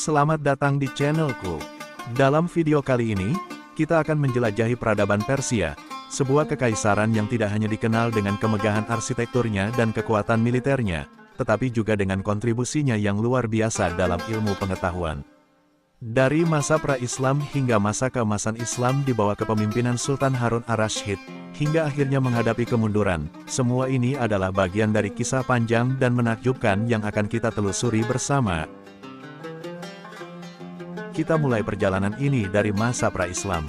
Selamat datang di channelku. Dalam video kali ini, kita akan menjelajahi peradaban Persia, sebuah kekaisaran yang tidak hanya dikenal dengan kemegahan arsitekturnya dan kekuatan militernya, tetapi juga dengan kontribusinya yang luar biasa dalam ilmu pengetahuan. Dari masa pra-Islam hingga masa keemasan Islam di bawah kepemimpinan Sultan Harun ar-Rasyid, hingga akhirnya menghadapi kemunduran, semua ini adalah bagian dari kisah panjang dan menakjubkan yang akan kita telusuri bersama. Kita mulai perjalanan ini dari masa pra-Islam.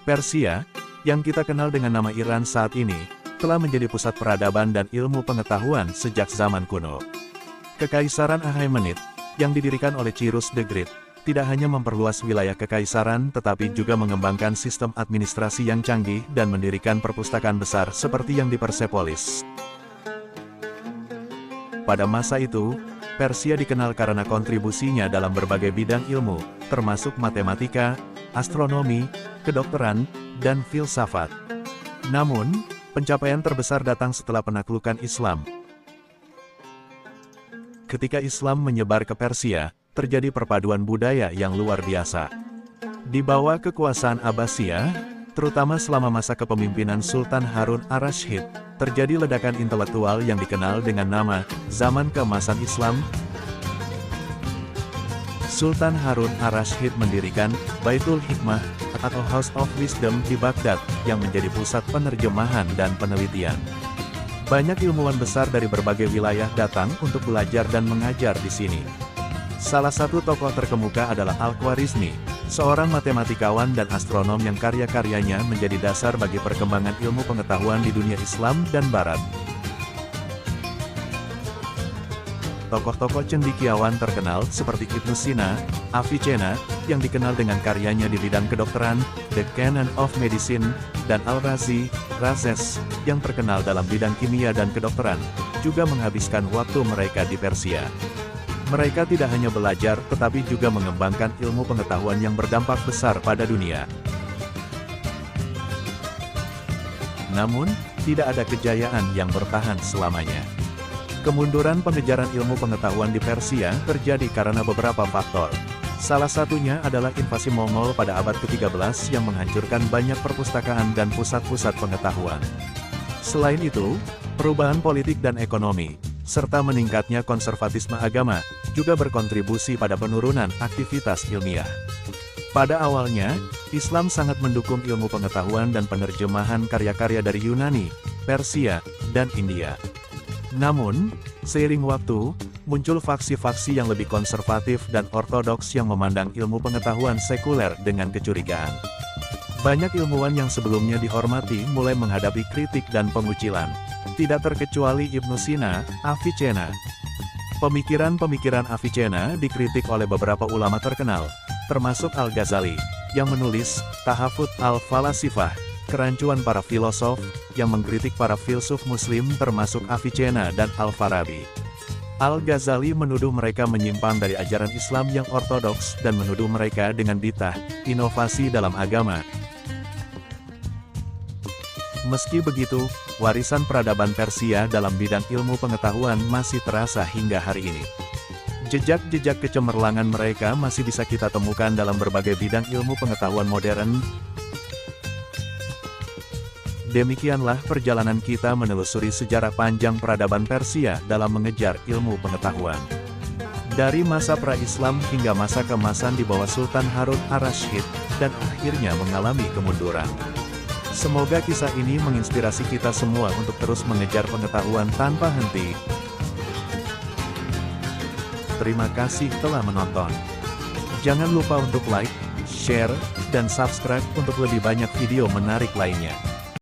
Persia, yang kita kenal dengan nama Iran saat ini, telah menjadi pusat peradaban dan ilmu pengetahuan sejak zaman kuno. Kekaisaran Achaemenid, yang didirikan oleh Cyrus the Great, tidak hanya memperluas wilayah kekaisaran tetapi juga mengembangkan sistem administrasi yang canggih dan mendirikan perpustakaan besar seperti yang di Persepolis. Pada masa itu, Persia dikenal karena kontribusinya dalam berbagai bidang ilmu, termasuk matematika, astronomi, kedokteran, dan filsafat. Namun, pencapaian terbesar datang setelah penaklukan Islam. Ketika Islam menyebar ke Persia, terjadi perpaduan budaya yang luar biasa. Di bawah kekuasaan Abbasiyah, terutama selama masa kepemimpinan Sultan Harun ar-Rasyid, terjadi ledakan intelektual yang dikenal dengan nama Zaman Keemasan Islam. Sultan Harun ar-Rasyid mendirikan Baitul Hikmah atau House of Wisdom di Baghdad, yang menjadi pusat penerjemahan dan penelitian. Banyak ilmuwan besar dari berbagai wilayah datang untuk belajar dan mengajar di sini. Salah satu tokoh terkemuka adalah Al-Khwarizmi, seorang matematikawan dan astronom yang karya-karyanya menjadi dasar bagi perkembangan ilmu pengetahuan di dunia Islam dan Barat. Tokoh-tokoh cendekiawan terkenal seperti Ibnu Sina, Avicenna, yang dikenal dengan karyanya di bidang kedokteran, The Canon of Medicine, dan Al-Razi, Rhazes, yang terkenal dalam bidang kimia dan kedokteran, juga menghabiskan waktu mereka di Persia. Mereka tidak hanya belajar, tetapi juga mengembangkan ilmu pengetahuan yang berdampak besar pada dunia. Namun, tidak ada kejayaan yang bertahan selamanya. Kemunduran pengejaran ilmu pengetahuan di Persia terjadi karena beberapa faktor. Salah satunya adalah invasi Mongol pada abad ke-13 yang menghancurkan banyak perpustakaan dan pusat-pusat pengetahuan. Selain itu, perubahan politik dan ekonomi, serta meningkatnya konservatisme agama, juga berkontribusi pada penurunan aktivitas ilmiah. Pada awalnya, Islam sangat mendukung ilmu pengetahuan dan penerjemahan karya-karya dari Yunani, Persia, dan India. Namun, seiring waktu, muncul faksi-faksi yang lebih konservatif dan ortodoks yang memandang ilmu pengetahuan sekuler dengan kecurigaan. Banyak ilmuwan yang sebelumnya dihormati mulai menghadapi kritik dan pengucilan. Tidak terkecuali Ibnu Sina, Avicenna. Pemikiran-pemikiran Avicenna dikritik oleh beberapa ulama terkenal, termasuk Al-Ghazali, yang menulis Tahafut al-Falasifah, kerancuan para filosof, yang mengkritik para filsuf muslim termasuk Avicenna dan Al-Farabi. Al-Ghazali menuduh mereka menyimpang dari ajaran Islam yang ortodoks dan menuduh mereka dengan bid'ah, inovasi dalam agama. Meski begitu, warisan peradaban Persia dalam bidang ilmu pengetahuan masih terasa hingga hari ini. Jejak-jejak kecemerlangan mereka masih bisa kita temukan dalam berbagai bidang ilmu pengetahuan modern. Demikianlah perjalanan kita menelusuri sejarah panjang peradaban Persia dalam mengejar ilmu pengetahuan. Dari masa pra-Islam hingga masa keemasan di bawah Sultan Harun ar-Rasyid, dan akhirnya mengalami kemunduran. Semoga kisah ini menginspirasi kita semua untuk terus mengejar pengetahuan tanpa henti. Terima kasih telah menonton. Jangan lupa untuk like, share, dan subscribe untuk lebih banyak video menarik lainnya.